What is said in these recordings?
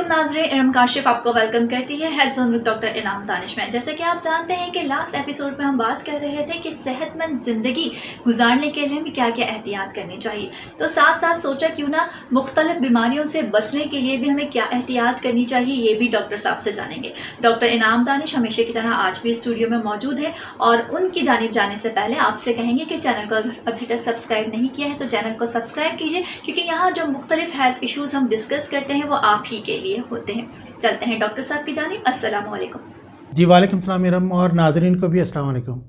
अस्सलामुअलैकुम नाज़रीन, इरम काशिफ आपको वेलकम करती है हेल्थ जोन विद डॉक्टर इनाम दानिश में। जैसे कि आप जानते हैं कि लास्ट एपिसोड में हम बात कर रहे थे कि सेहतमंद ज़िंदगी गुजारने के लिए हमें क्या क्या एहतियात करनी चाहिए। तो साथ साथ सोचा क्यों ना मुख्तलिफ बीमारियों से बचने के लिए भी हमें क्या एहतियात करनी चाहिए, ये भी डॉक्टर साहब से जानेंगे। डॉक्टर इनाम दानिश हमेशा की तरह आज भी स्टूडियो में मौजूद है और उनकी जानिब जाने से पहले आपसे कहेंगे कि चैनल को अगर अभी तक सब्सक्राइब नहीं किया है तो चैनल को सब्सक्राइब कीजिए, क्योंकि यहाँ जो मुख्तलिफ हेल्थ इशूज़ हम डिस्कस करते हैं वो आप ही के लिए होते हैं। चलते हैं डॉक्टर साहब की जानिब। अस्सलाम वालेकुम। जी वालेकुम सलाम इरम, और नाज़रीन को भी अस्सलाम वालेकुम।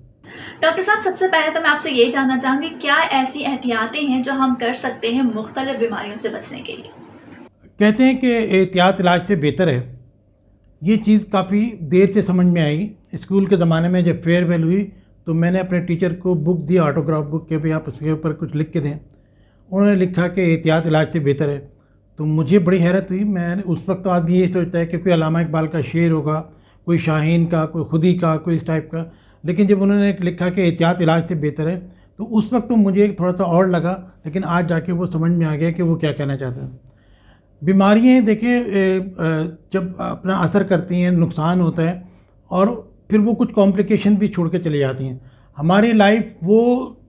डॉक्टर साहब, सबसे पहले तो मैं आपसे ये जानना चाहूँगी, क्या ऐसी एहतियातें हैं जो हम कर सकते हैं मुख्तलिफ बीमारियों से बचने के लिए? कहते हैं कि एहतियात इलाज से बेहतर है। ये चीज़ काफ़ी देर से समझ में आई। स्कूल के ज़माने में जब फेयरवेल हुई तो मैंने अपने टीचर को बुक दी, ऑटोग्राफ बुक, के भी आप उसके ऊपर कुछ लिख के दें। उन्होंने लिखा कि एहतियात इलाज से बेहतर है। तो मुझे बड़ी हैरत हुई। मैं उस वक्त तो आदमी यही सोचता है कि कोई अल्लामा इकबाल का शेर होगा, कोई शाहीन का, कोई खुदी का, कोई इस टाइप का। लेकिन जब उन्होंने लिखा कि एहतियात इलाज से बेहतर है तो उस वक्त तो मुझे थोड़ा सा और लगा, लेकिन आज जाके वो समझ में आ गया कि वो क्या कहना चाहते हैं। बीमारियाँ देखिए जब अपना असर करती हैं, नुकसान होता है और फिर वो कुछ कॉम्प्लिकेशन भी छोड़ के चली जाती हैं। हमारी लाइफ वो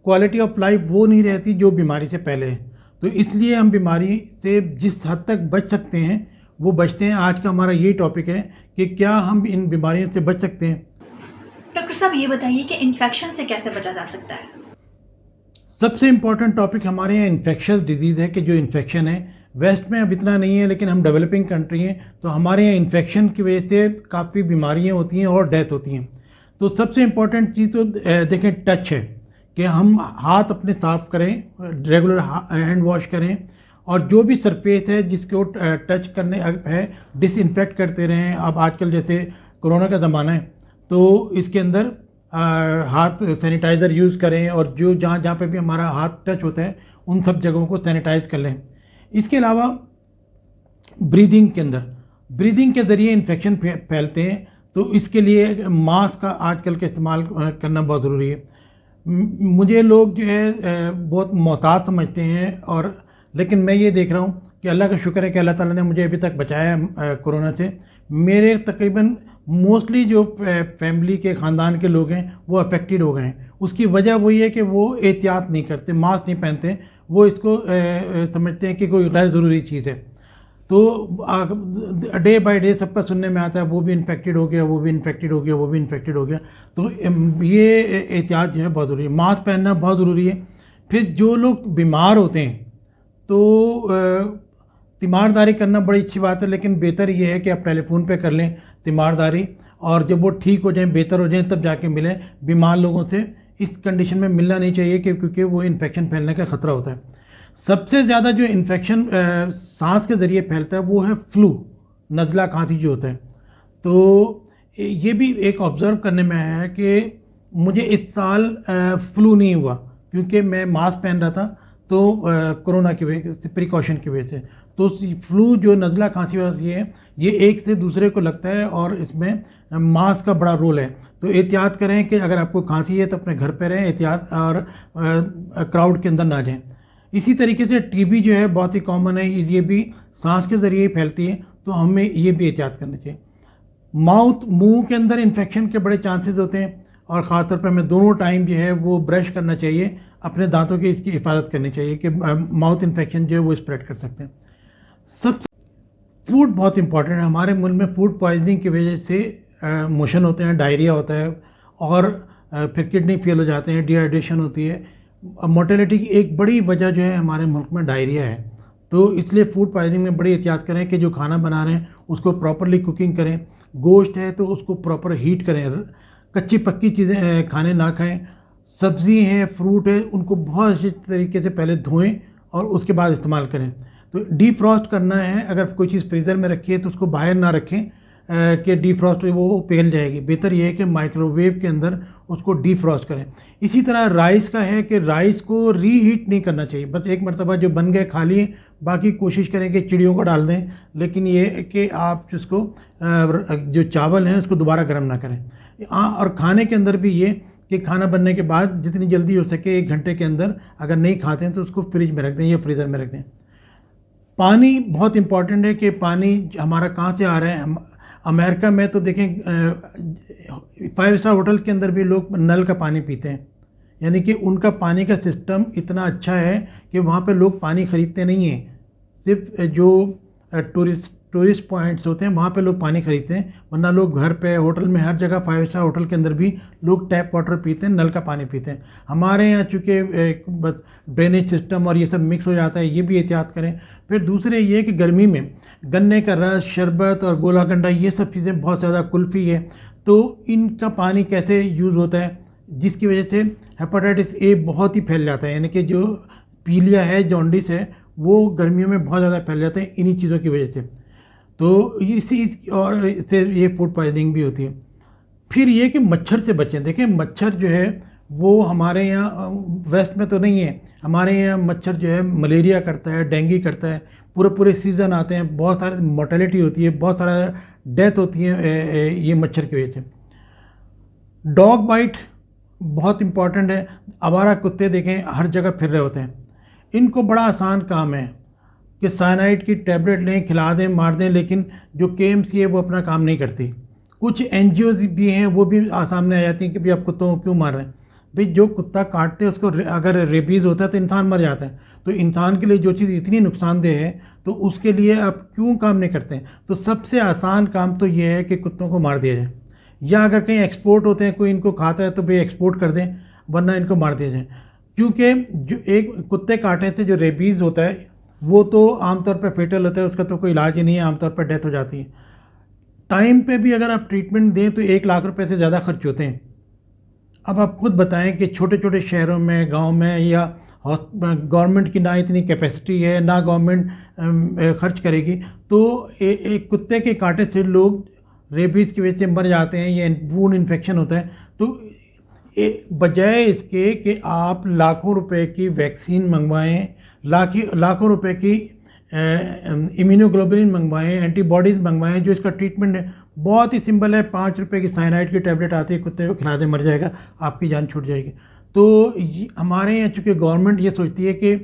क्वालिटी ऑफ लाइफ वो नहीं रहती जो बीमारी से पहले है। तो इसलिए हम बीमारी से जिस हद तक बच सकते हैं वो बचते हैं। आज का हमारा यही टॉपिक है कि क्या हम इन बीमारियों से बच सकते हैं। डॉक्टर साहब, ये बताइए कि इन्फेक्शन से कैसे बचा जा सकता है? सबसे इम्पॉर्टेंट टॉपिक हमारे यहाँ इन्फेक्शस डिजीज़ है कि जो इन्फेक्शन है वेस्ट में अब इतना नहीं है, लेकिन हम डेवलपिंग कंट्री हैं तो हमारे यहाँ इन्फेक्शन की वजह से काफ़ी बीमारियाँ होती हैं और डेथ होती हैं। तो सबसे इम्पॉर्टेंट चीज़ तो देखें टच है कि हम हाथ अपने साफ़ करें, रेगुलर हैंड वॉश करें, और जो भी सरफेस है जिसको टच करने है डिसइंफेक्ट करते रहें। अब आजकल जैसे कोरोना का ज़माना है तो इसके अंदर हाथ सैनिटाइज़र यूज़ करें, और जो जहाँ जहाँ पे भी हमारा हाथ टच होता है उन सब जगहों को सैनिटाइज़ कर लें। इसके अलावा ब्रीदिंग के ज़रिए इन्फेक्शन फैलते हैं, तो इसके लिए मास्क का आजकल का इस्तेमाल करना बहुत ज़रूरी है। मुझे लोग जो है बहुत मोहतात समझते हैं, और लेकिन मैं ये देख रहा हूँ कि अल्लाह का शुक्र है कि अल्लाह ताला ने मुझे अभी तक बचाया है कोरोना से। मेरे तकरीबन मोस्टली जो फैमिली के ख़ानदान के लोग हैं वो अफेक्टेड हो गए हैं। उसकी वजह वही है कि वो एहतियात नहीं करते, मास्क नहीं पहनते, वो इसको समझते हैं कि कोई गैर ज़रूरी चीज़ है। तो डे बाय डे सबका सुनने में आता है वो भी इन्फेक्टेड हो गया, वो भी इन्फेक्टेड हो गया, वो भी इन्फेक्टेड हो गया। तो ये एहतियात जो है बहुत ज़रूरी है, मास्क पहनना बहुत ज़रूरी है। फिर जो लोग बीमार होते हैं तो तीमारदारी करना बड़ी अच्छी बात है, लेकिन बेहतर ये है कि आप टेलीफोन पे कर लें तीमारदारी, और जब वो ठीक हो जाएं, बेहतर हो जाएं, तब जाके मिलें। बीमार लोगों से इस कंडीशन में मिलना नहीं चाहिए क्योंकि वो इन्फेक्शन फैलने का ख़तरा होता है। सबसे ज़्यादा जो इन्फेक्शन सांस के ज़रिए फैलता है वो है फ्लू, नज़ला खांसी जो होता है। तो ये भी एक ऑब्ज़र्व करने में आया है कि मुझे इस साल फ्लू नहीं हुआ क्योंकि मैं मास्क पहन रहा था, तो कोरोना की वजह से, प्रिकॉशन की वजह से। तो फ्लू जो नज़ला खांसी वासी है ये एक से दूसरे को लगता है और इसमें मास्क का बड़ा रोल है। तो एहतियात करें कि अगर आपको खांसी है तो अपने घर पे रहें, एहतियात, और क्राउड के अंदर ना जाएं। इसी तरीके से टीबी जो है बहुत ही कॉमन है, ये भी सांस के ज़रिए ही फैलती है, तो हमें ये भी एहतियात करना चाहिए। मुंह के अंदर इन्फेक्शन के बड़े चांसेस होते हैं, और ख़ासतौर पर हमें दोनों टाइम जो है वो ब्रश करना चाहिए, अपने दांतों की इसकी हिफाजत करनी चाहिए कि माउथ इन्फेक्शन जो है वो स्प्रेड कर सकते हैं। सबसे फूड बहुत इंपॉर्टेंट है। हमारे मुल्क में फूड पॉइजनिंग की वजह से मोशन होते हैं, डायरिया होता है, और फिर किडनी फेल हो जाते हैं, डिहाइड्रेशन होती है। मोर्टेलिटी की एक बड़ी वजह जो है हमारे मुल्क में डायरिया है। तो इसलिए फूड पॉइजनिंग में बड़ी एहतियात करें कि जो खाना बना रहे हैं उसको प्रॉपरली कुकिंग करें। गोश्त है तो उसको प्रॉपर हीट करें, कच्ची पक्की चीज़ें खाने ना खाएं। सब्ज़ी है, फ्रूट है, उनको बहुत अच्छे तरीके से पहले धोएं और उसके बाद इस्तेमाल करें। तो डीफ्रॉस्ट करना है, अगर कोई चीज़ फ्रीज़र में रखी है तो उसको बाहर ना रखें कि डीफ्रॉस्ट वो पिघल जाएगी। बेहतर ये है कि माइक्रोवेव के अंदर उसको डीफ्रॉस्ट करें। इसी तरह राइस का है कि राइस को रीहीट नहीं करना चाहिए, बस एक मरतबा जो बन गए खा लिए, बाकी कोशिश करें कि चिड़ियों को डाल दें, लेकिन ये कि आप जिसको जो चावल हैं उसको दोबारा गर्म ना करें। और खाने के अंदर भी ये कि खाना बनने के बाद जितनी जल्दी हो सके 1 घंटे के अंदर अगर नहीं खाते हैं तो उसको फ्रिज में रख दें या फ्रीज़र में रख दें। पानी बहुत इम्पोर्टेंट है कि पानी हमारा कहाँ से आ रहा है। अमेरिका में तो देखें 5 स्टार होटल के अंदर भी लोग नल का पानी पीते हैं, यानी कि उनका पानी का सिस्टम इतना अच्छा है कि वहाँ पे लोग पानी ख़रीदते नहीं हैं। सिर्फ जो टूरिस्ट पॉइंट्स होते हैं वहाँ पे लोग पानी खरीदते हैं, वरना लोग घर पे, होटल में, हर जगह 5 स्टार होटल के अंदर भी लोग टैप वाटर पीते हैं, नल का पानी पीते हैं। हमारे यहाँ चूँकि बस ड्रेनेज सिस्टम और ये सब मिक्स हो जाता है, ये भी एहतियात करें। फिर दूसरे ये कि गर्मी में गन्ने का रस, शरबत और गोला गंडा, ये सब चीज़ें बहुत ज़्यादा, कुल्फ़ी है, तो इनका पानी कैसे यूज़ होता है, जिसकी वजह से हेपेटाइटिस ए बहुत ही फैल जाता है। यानी कि जो पीलिया है, जॉन्डिस है, वो गर्मियों में बहुत ज़्यादा फैल जाते हैं इन्हीं चीज़ों की वजह से। तो इसी और इससे ये फूड पॉइजनिंग भी होती है। फिर ये कि मच्छर से बचें। देखें, मच्छर जो है वो हमारे यहाँ वेस्ट में तो नहीं है, हमारे यहाँ मच्छर जो है मलेरिया करता है, डेंगू करता है, पूरे पूरे सीज़न आते हैं, बहुत सारी मोर्टेलिटी होती है, बहुत सारा डेथ होती है ये मच्छर की वजह से। डॉग बाइट बहुत इम्पॉर्टेंट है। आवारा कुत्ते देखें हर जगह फिर रहे होते हैं, इनको बड़ा आसान काम है कि साइनाइड की टैबलेट लें, खिला दें, मार दें, लेकिन जो KMC है वो अपना काम नहीं करती। कुछ NGOs भी हैं, वो भी सामने आ जाती हैं कि भाई आप कुत्तों को क्यों मार रहे हैं। भाई जो कुत्ता काटते हैं उसको अगर रेबीज़ होता है तो इंसान मर जाता है, तो इंसान के लिए जो चीज़ इतनी नुकसानदेह है तो उसके लिए आप क्यों काम नहीं करते हैं। तो सबसे आसान काम तो ये है कि कुत्तों को मार दिया जाए, या अगर कहीं एक्सपोर्ट होते हैं, कोई इनको खाता है तो भाई एक्सपोर्ट कर दें, वरना इनको मार दिया जाए। क्योंकि जो एक कुत्ते काटने से जो रेबीज़ होता है वो तो आमतौर पर फेटल होता है, उसका तो कोई इलाज ही नहीं है, आमतौर पर डेथ हो जाती है। टाइम पे भी अगर आप ट्रीटमेंट दें तो 1 लाख रुपए से ज़्यादा खर्च होते हैं। अब आप खुद बताएं कि छोटे छोटे शहरों में, गांव में, या गवर्नमेंट की ना इतनी कैपेसिटी है, ना गवर्नमेंट खर्च करेगी, तो एक कुत्ते के कांटे से लोग रेबीज़ की वजह से मर जाते हैं, या वूंड इन्फेक्शन होता है। तो बजाय इसके कि आप लाखों रुपए की वैक्सीन मंगवाएं, लाखों रुपए की इम्यूनोग्लोबुलिन मंगवाएं, एंटीबॉडीज़ मंगवाएं, जो इसका ट्रीटमेंट है बहुत ही सिंपल है। 5 रुपए की साइनाइड की टैबलेट आती है, कुत्ते को खिला दे, मर जाएगा, आपकी जान छूट जाएगी। तो हमारे यहाँ चूँकि गवर्नमेंट ये सोचती है कि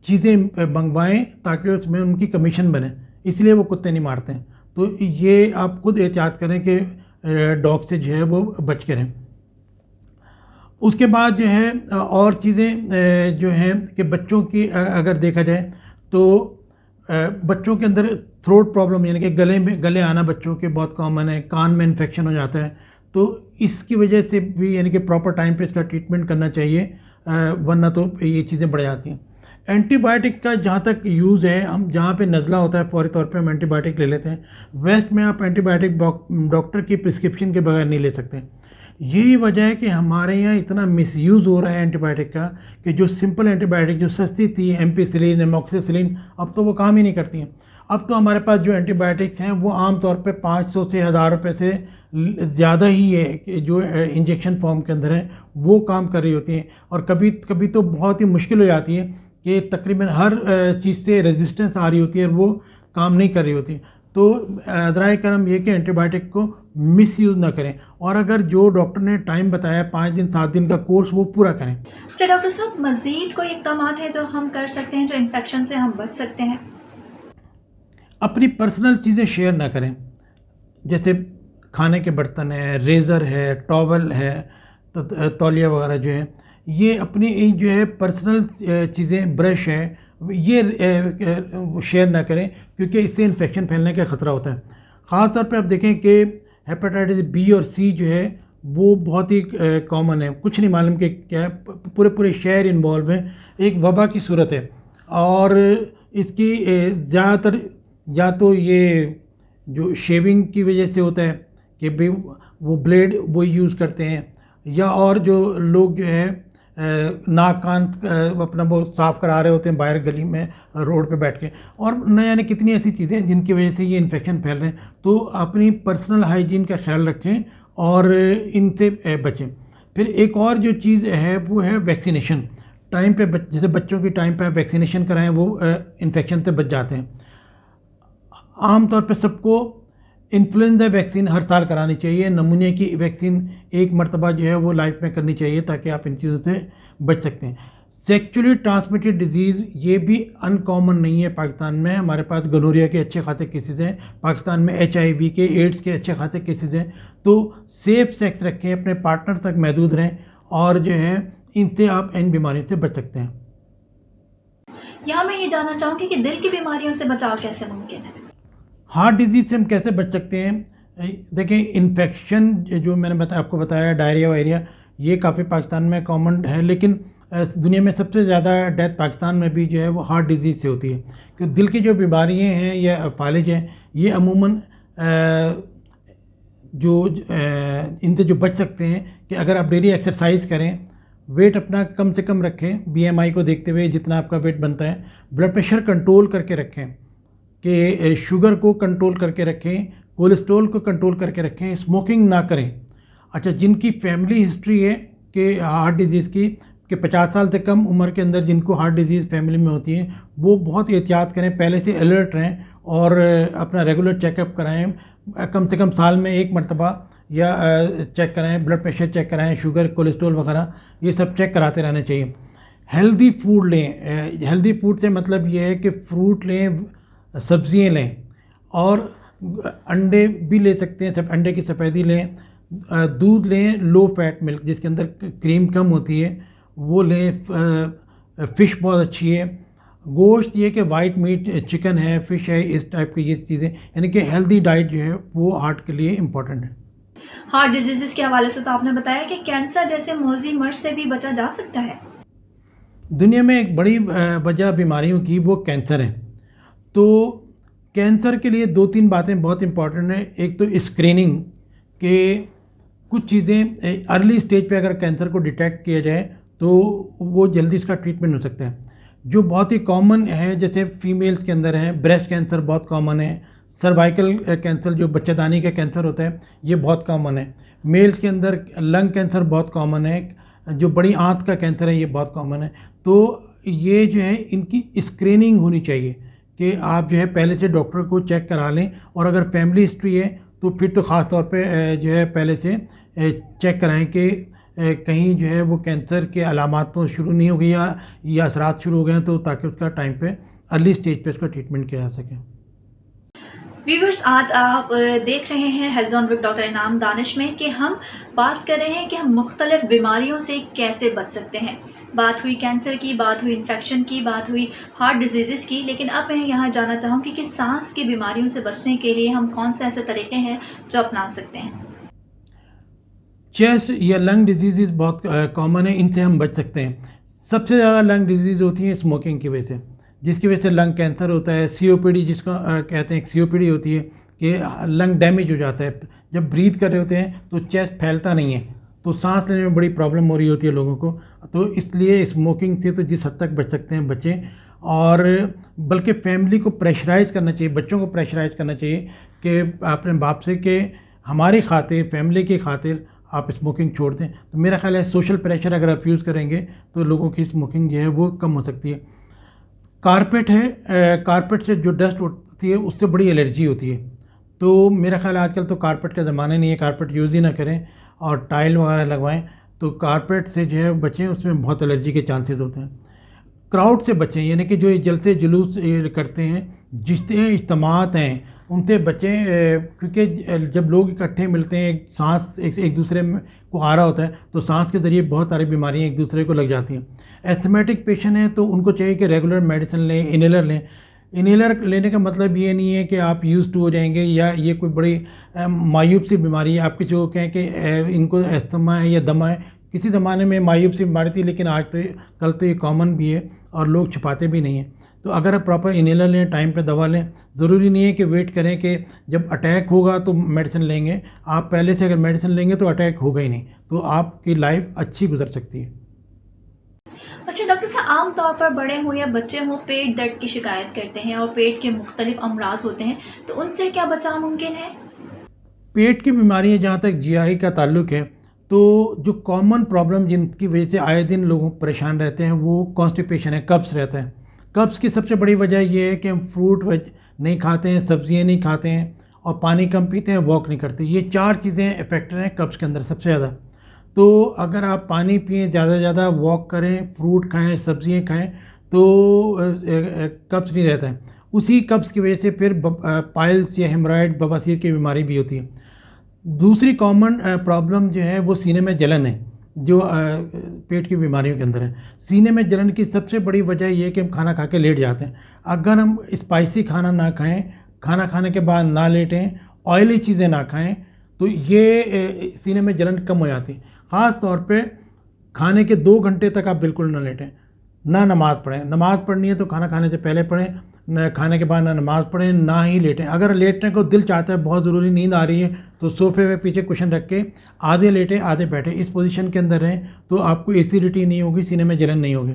चीज़ें मंगवाएं ताकि उसमें उनकी कमीशन बने, इसलिए वो कुत्ते नहीं मारते हैं। तो ये आप खुद एहतियात करें कि डॉग से जो है वो बच के रहें। उसके बाद जो है और चीज़ें जो हैं कि बच्चों की अगर देखा जाए तो बच्चों के अंदर थ्रोट प्रॉब्लम, यानी कि गले आना बच्चों के बहुत कॉमन है, कान में इन्फेक्शन हो जाता है, तो इसकी वजह से भी यानी कि प्रॉपर टाइम पे इसका ट्रीटमेंट करना चाहिए, वरना तो ये चीज़ें बढ़ जाती हैं। एंटीबायोटिक का जहाँ तक यूज़ है, हम जहाँ पे नज़ला होता है फौरी तौर पे हम एंटीबायोटिक ले लेते हैं। वेस्ट में आप एंटीबायोटिक डॉक्टर की प्रिस्क्रिप्शन के बगैर नहीं ले सकते। यही वजह है कि हमारे यहाँ इतना मिसयूज़ हो रहा है एंटीबायोटिक का, कि जो सिंपल एंटीबायोटिक जो सस्ती थी, एम्पिसिलिन, एमॉक्सिसिलिन, अब तो वो काम ही नहीं करती हैं। अब तो हमारे पास जो एंटीबायोटिक्स हैं वो आमतौर पे 500 से 1000 रुपये से ज़्यादा ही है कि जो इंजेक्शन फॉर्म के अंदर है वो काम कर रही होती हैं। और कभी कभी तो बहुत ही मुश्किल हो जाती है कि तकरीबन हर चीज़ से रेजिस्टेंस आ रही होती है और वो काम नहीं कर रही होती। तो ज़राए करम ये कि एंटीबायोटिक को मिस यूज़ ना करें, और अगर जो डॉक्टर ने टाइम बताया 5 दिन 7 दिन का कोर्स, वो पूरा करें। अच्छा डॉक्टर साहब, मज़ीद कोई इक़दाम हैं जो हम कर सकते हैं जो इन्फेक्शन से हम बच सकते हैं? अपनी पर्सनल चीज़ें शेयर ना करें, जैसे खाने के बर्तन है, रेज़र है, टॉवल है, तो तौलिया वगैरह जो है, ये अपनी जो है पर्सनल चीज़ें, ब्रश है, ये शेयर ना करें, क्योंकि इससे इन्फेक्शन फैलने का ख़तरा होता है। ख़ास तौर पे आप देखें कि हेपेटाइटिस B और C जो है वो बहुत ही कॉमन है, कुछ नहीं मालूम कि क्या पूरे शहर इन्वॉल्व है, एक वबा की सूरत है। और इसकी ज़्यादातर या तो ये जो शेविंग की वजह से होता है कि भाई वो ब्लेड वो यूज़ करते हैं, या और जो लोग जो है नाक कान अपना वो साफ़ करा रहे होते हैं बाहर गली में, रोड पे बैठ के, और न जाने कितनी ऐसी चीज़ें हैं जिनकी वजह से ये इन्फेक्शन फैल रहे हैं। तो अपनी पर्सनल हाइजीन का ख्याल रखें और इनसे बचें। फिर एक और जो चीज़ है वो है वैक्सीनेशन। टाइम पे जैसे बच्चों की टाइम पे वैक्सीनेशन कराएं, वो इन्फेक्शन से बच जाते हैं। आम तौर पे सबको इन्फ्लुएंजा वैक्सीन हर साल करानी चाहिए। नमूने की वैक्सीन एक मरतबा जो है वो लाइफ में करनी चाहिए, ताकि आप इन चीज़ों से बच सकते हैं। सेक्चुअली ट्रांसमिटेड डिजीज़ ये भी अनकॉमन नहीं है पाकिस्तान में। हमारे पास गोनोरिया के अच्छे खासे केसेस हैं, पाकिस्तान में HIV के, एड्स के अच्छे खासे केसेस हैं। तो सेफ सेक्स रखें, अपने पार्टनर तक महदूद रहें और जो है इनसे आप इन बीमारियों से बच सकते हैं। यहाँ मैं ये जानना चाहूँगी कि दिल की बीमारियों से बचाव कैसे मुमकिन है? हार्ट डिजीज़ से हम कैसे बच सकते हैं? देखिए, इन्फेक्शन जो मैंने आपको बताया, डायरिया वायरिया, ये काफ़ी पाकिस्तान में कॉमन है, लेकिन दुनिया में सबसे ज़्यादा डेथ पाकिस्तान में भी जो है वो हार्ट डिजीज़ से होती है। क्योंकि दिल की जो बीमारियाँ हैं या फालिज हैं, ये अमूमन इनसे जो बच सकते हैं कि अगर आप डेली एक्सरसाइज करें, वेट अपना कम से कम रखें, BMI को देखते हुए जितना आपका वेट बनता है, ब्लड प्रेशर कंट्रोल करके रखें, कि शुगर को कंट्रोल करके रखें, कोलेस्ट्रॉल को कंट्रोल करके रखें, स्मोकिंग ना करें। अच्छा, जिनकी फैमिली हिस्ट्री है कि हार्ट डिजीज़ की, कि 50 साल से कम उम्र के अंदर जिनको हार्ट डिजीज़ फैमिली में होती है, वो बहुत एहतियात करें, पहले से अलर्ट रहें और अपना रेगुलर चेकअप कराएं। कम से कम साल में 1 मरतबा या चेक कराएं, ब्लड प्रेशर चेक कराएं, शुगर, कोलेस्ट्रॉल वगैरह ये सब चेक कराते रहना चाहिए। हेल्दी फूड लें। हेल्दी फूड से मतलब ये है कि फ्रूट लें, सब्जियां लें और अंडे भी ले सकते हैं, सब अंडे की सफ़ेदी लें। दूध लें, लो फैट मिल्क जिसके अंदर क्रीम कम होती है, वो लें। फ़िश बहुत अच्छी है। गोश्त ये कि वाइट मीट, चिकन है, फ़िश है, इस टाइप की ये चीज़ें, यानी कि हेल्दी डाइट जो है वो हार्ट के लिए इम्पॉर्टेंट है। हार्ट डिजीज़ के हवाले से तो आपने बताया कि कैंसर जैसे मौजी मर्ज से भी बचा जा सकता है। दुनिया में एक बड़ी वजह बीमारियों की वो कैंसर है। तो कैंसर के लिए 2-3 बातें बहुत इम्पॉर्टेंट हैं। एक तो स्क्रीनिंग, के कुछ चीज़ें अर्ली स्टेज पे अगर कैंसर को डिटेक्ट किया जाए तो वो जल्दी इसका ट्रीटमेंट हो सकता है। जो बहुत ही कॉमन है, जैसे फीमेल्स के अंदर है, ब्रेस्ट कैंसर बहुत कॉमन है, सर्वाइकल कैंसर जो बच्चेदानी का कैंसर होता है ये बहुत कॉमन है। मेल्स के अंदर लंग कैंसर बहुत कॉमन है, जो बड़ी आंत का कैंसर है ये बहुत कॉमन है। तो ये जो है इनकी स्क्रीनिंग होनी चाहिए कि आप जो है पहले से डॉक्टर को चेक करा लें, और अगर फैमिली हिस्ट्री है तो फिर तो ख़ास तौर पे जो है पहले से चेक कराएं कि कहीं जो है वो कैंसर के अलामात तो शुरू नहीं हो गई या असरात शुरू हो गए हैं, तो ताकि उसका टाइम पे अर्ली स्टेज पे उसका ट्रीटमेंट किया जा सके। व्यूवर्स, आज आप देख रहे हैं हेल्थ जोन विद डॉक्टर इनाम दानिश में कि हम बात कर रहे हैं कि हम मुख्तलिफ बीमारियों से कैसे बच सकते हैं। बात हुई कैंसर की, बात हुई इन्फेक्शन की, बात हुई हार्ट डिजीज़ की, लेकिन अब मैं यहाँ जानना चाहूँगी कि सांस की बीमारियों से बचने के लिए हम कौन से ऐसे तरीके हैं जो अपना सकते हैं। चेस्ट या लंग डिजीज़ बहुत कॉमन है, इनसे हम बच सकते हैं। सबसे ज़्यादा लंग डिजीज़ होती है स्मोकिंग की वजह से, जिसकी वजह से लंग कैंसर होता है। COPD जिसको कहते हैं, COPD होती है कि लंग डैमेज हो जाता है। जब ब्रीथ कर रहे होते हैं तो चेस्ट फैलता नहीं है, तो सांस लेने में बड़ी प्रॉब्लम हो रही होती है लोगों को। तो इसलिए स्मोकिंग से तो जिस हद तक बच सकते हैं बचें, और बल्कि फैमिली को प्रेशराइज़ करना चाहिए, बच्चों को प्रेशराइज़ करना चाहिए कि अपने बाप से कि हमारी खातिर, फैमिली की खातिर आप स्मोकिंग छोड़ दें। तो मेरा ख्याल है सोशल प्रेशर अगर आप यूज़ करेंगे तो लोगों की स्मोकिंग जो है वो कम हो सकती है। कारपेट है, कारपेट से जो डस्ट उठती है उससे बड़ी एलर्जी होती है। तो मेरा ख्याल आजकल तो कारपेट का ज़माना नहीं है, कारपेट यूज़ ही ना करें और टाइल वगैरह लगवाएं। तो कारपेट से जो है बचें, उसमें बहुत एलर्जी के चांसेस होते हैं। क्राउड से बचें, यानी कि जो ये जलसे जुलूस करते हैं, जितने इज्तिमात हैं उनसे बचें, क्योंकि जब लोग इकट्ठे मिलते हैं, सांस एक दूसरे में को आ रहा होता है, तो सांस के ज़रिए बहुत सारी बीमारियां एक दूसरे को लग जाती हैं। एस्थमेटिक पेशेंट हैं तो उनको चाहिए कि रेगुलर मेडिसिन लें, इनहेलर लें। इनहेलर लेने का मतलब ये नहीं है कि आप यूज़ टू हो जाएंगे या ये कोई बड़ी मायूब सी बीमारी है। आप किसी को कहें कि इनको अस्थमा है या दमा है, किसी ज़माने में मायूब सी बीमारी थी, लेकिन आज तो कल तो ये कॉमन भी है और लोग छुपाते भी नहीं हैं। तो अगर आप प्रॉपर इनहेलर लें, टाइम पे दवा लें, ज़रूरी नहीं है कि वेट करें कि जब अटैक होगा तो मेडिसिन लेंगे। आप पहले से अगर मेडिसिन लेंगे तो अटैक होगा ही नहीं, तो आपकी लाइफ अच्छी गुजर सकती है। अच्छा डॉक्टर साहब, आम तौर पर बड़े हों या बच्चे हों पेट दर्द की शिकायत करते हैं और पेट के मुख्तलिफ अमराज होते हैं, तो उनसे क्या बचाव मुमकिन है? पेट की बीमारियाँ जहाँ तक GI का ताल्लुक है, तो जो कॉमन प्रॉब्लम जिनकी वजह से आए दिन लोग परेशान रहते हैं वो कॉन्स्टिपेशन है, कब्ज़ रहता है। कब्ज़ की सबसे बड़ी वजह ये है कि हम फ्रूट वेज नहीं खाते हैं, सब्जियां नहीं खाते हैं और पानी कम पीते हैं, वॉक नहीं करते। ये 4 चीज़ें इफेक्टर हैं कब्ज़ के अंदर सबसे ज़्यादा। तो अगर आप पानी पिएं, ज़्यादा से ज़्यादा वॉक करें, फ्रूट खाएं, सब्जियां खाएं, तो कब्ज़ नहीं रहता है। उसी कब्ज़ की वजह से फिर पाइल्स या हेमराइड, बवासीर की बीमारी भी होती है। दूसरी कॉमन प्रॉब्लम जो है वो सीने में जलन है, जो पेट की बीमारियों के अंदर है। सीने में जलन की सबसे बड़ी वजह ये है कि हम खाना खा के लेट जाते हैं। अगर हम स्पाइसी खाना ना खाएं, खाना खाने के बाद ना लेटें, ऑयली चीज़ें ना खाएं, तो ये सीने में जलन कम हो जाती है। ख़ास तौर पे खाने के 2 घंटे तक आप बिल्कुल ना लेटें, ना नमाज़ पढ़ें। नमाज़ पढ़नी है तो खाना खाने से पहले पढ़ें, न खाने के बाद ना नमाज़ पढ़ें, ना ही लेटें। अगर लेटने को दिल चाहता है, बहुत ज़रूरी नींद आ रही है, तो सोफे पे पीछे कुशन रख के आधे लेटें आधे बैठें, इस पोजीशन के अंदर रहें, तो आपको एसिडिटी नहीं होगी, सीने में जलन नहीं होगी।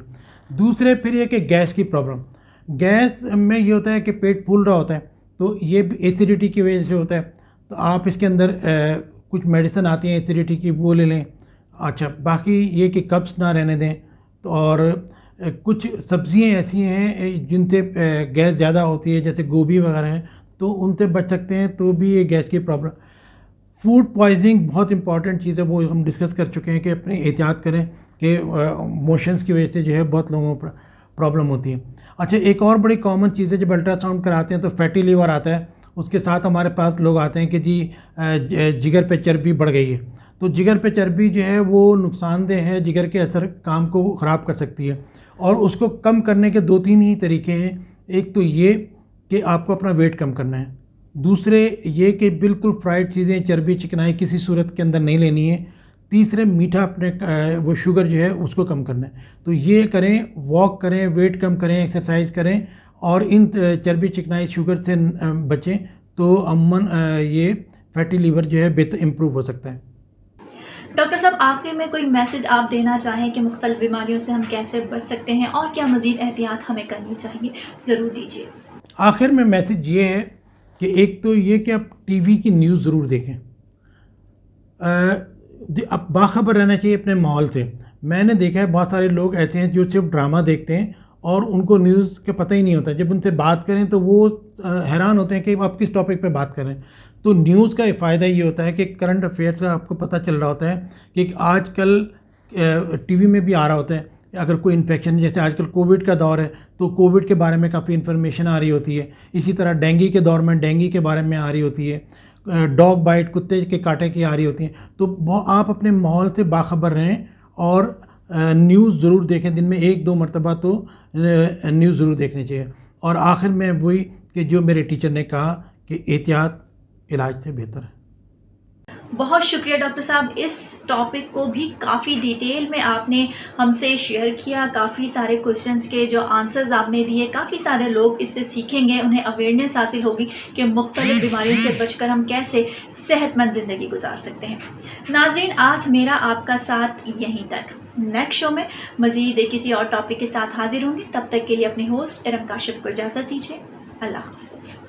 दूसरे फिर ये कि गैस की प्रॉब्लम, गैस में ये होता है कि पेट फूल रहा होता है, तो ये एसिडिटी की वजह से होता है। तो आप इसके अंदर कुछ मेडिसिन आती हैं एसिडिटी की, वो ले लें। अच्छा, बाकी ये कि कब्ज़ ना रहने दें। तो और कुछ सब्ज़ियाँ ऐसी हैं जिनसे गैस ज़्यादा होती है, जैसे गोभी वगैरह हैं, तो उनसे बच सकते हैं, तो भी ये गैस की प्रॉब्लम। फूड पॉइजनिंग बहुत इंपॉर्टेंट चीज़ है, वो हम डिस्कस कर चुके हैं कि अपनी एहतियात करें कि मोशंस की वजह से जो है बहुत लोगों को प्रॉब्लम होती है। अच्छा, एक और बड़ी कॉमन चीज़ है, जब अल्ट्रासाउंड कराते हैं तो फैटी लीवर आता है, उसके साथ हमारे पास लोग आते हैं कि जी जिगर पे चर्बी बढ़ गई है। तो जिगर पे चर्बी जो है वो नुकसानदेह है, जिगर के असर काम को ख़राब कर सकती है, और उसको कम करने के 2-3 ही तरीके हैं। एक तो ये कि आपको अपना वेट कम करना है, दूसरे ये कि बिल्कुल फ्राइड चीज़ें, चर्बी, चिकनाई किसी सूरत के अंदर नहीं लेनी है, तीसरे मीठा अपने वो शुगर जो है उसको कम करना है। तो ये करें, वॉक करें, वेट कम करें, एक्सरसाइज करें, और इन चर्बी, चिकनाई, शुगर से बचें, तो अमूमन ये फैटी लीवर जो है बेहतर इम्प्रूव हो सकता है। डॉक्टर साहब, आखिर में कोई मैसेज आप देना चाहें कि मुख्तलिफ बीमारियों से हम कैसे बच सकते हैं और क्या मज़ीद एहतियात हमें करनी चाहिए, ज़रूर दीजिए। आखिर में मैसेज ये है कि एक तो ये कि आप टीवी की न्यूज़ ज़रूर देखें। अब बाखबर रहना चाहिए अपने माहौल से। मैंने देखा है बहुत सारे लोग ऐसे हैं जो सिर्फ ड्रामा देखते हैं और उनको न्यूज़ का पता ही नहीं होता। जब उनसे बात करें तो वो हैरान होते हैं कि आप किस टॉपिक पे बात कर रहे हैं। तो न्यूज़ का फ़ायदा ये होता है कि करंट अफेयर्स का आपको पता चल रहा होता है कि आजकल टीवी में भी आ रहा होता है, अगर कोई इन्फेक्शन, जैसे आजकल कोविड का दौर है तो कोविड के बारे में काफ़ी इन्फॉर्मेशन आ रही होती है। इसी तरह डेंगू के दौर में डेंगू के बारे में आ रही होती है, डॉग बाइट, कुत्ते के कांटे की आ रही होती हैं। तो आप अपने माहौल से बाखबर रहें और न्यूज़ ज़रूर देखें, दिन में 1-2 मरतबा तो न्यूज़ ज़रूर देखनी चाहिए। और आखिर में वही कि जो मेरे टीचर ने कहा कि एहतियात इलाज से बेहतर है। बहुत शुक्रिया डॉक्टर साहब, इस टॉपिक को भी काफ़ी डिटेल में आपने हमसे शेयर किया। काफ़ी सारे क्वेश्चंस के जो आंसर्स आपने दिए, काफ़ी सारे लोग इससे सीखेंगे, उन्हें अवेयरनेस हासिल होगी कि मुख्तलिफ बीमारियों से बचकर हम कैसे सेहतमंद ज़िंदगी गुजार सकते हैं। नाज़रीन, आज मेरा आपका साथ यहीं तक। नेक्स्ट शो में मज़ीद किसी और टॉपिक के साथ हाजिर होंगे। तब तक के लिए अपने होस्ट इरम काशिफ को इजाज़त दीजिए। अल्लाह हाफ़िज़।